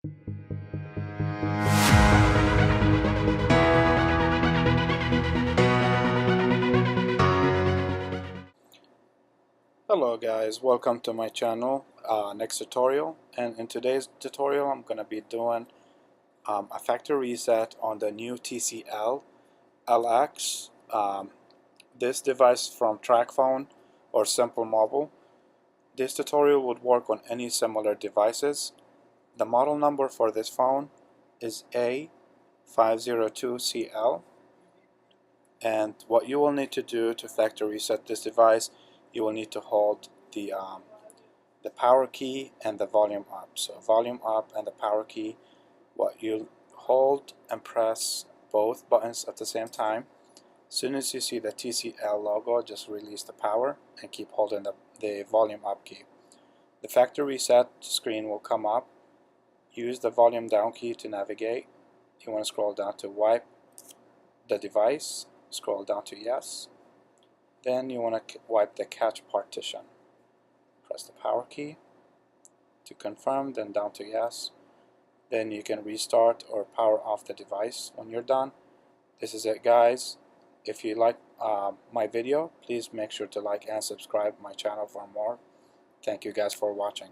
Hello guys, welcome to my channel, NexTutorial, and in today's tutorial I'm going to be doing a factory reset on the new TCL LX. This device from TrackPhone or Simple Mobile. This tutorial would work on any similar devices. The model number for this phone is A502CL, and what you will need to do to factory reset this device, you will need to hold the power key and the volume up. So volume up and the power key, what you hold and press both buttons at the same time. As soon as you see the TCL logo, just release the power and keep holding the volume up key. The factory reset screen will come up. Use the volume down key to navigate. You want to scroll down to wipe the device, scroll down to yes. Then you want to wipe the cache partition. Press the power key to confirm, then down to yes. Then you can restart or power off the device when you're done. This is it, guys. If you like my video, please make sure to like and subscribe my channel for more. Thank you guys for watching.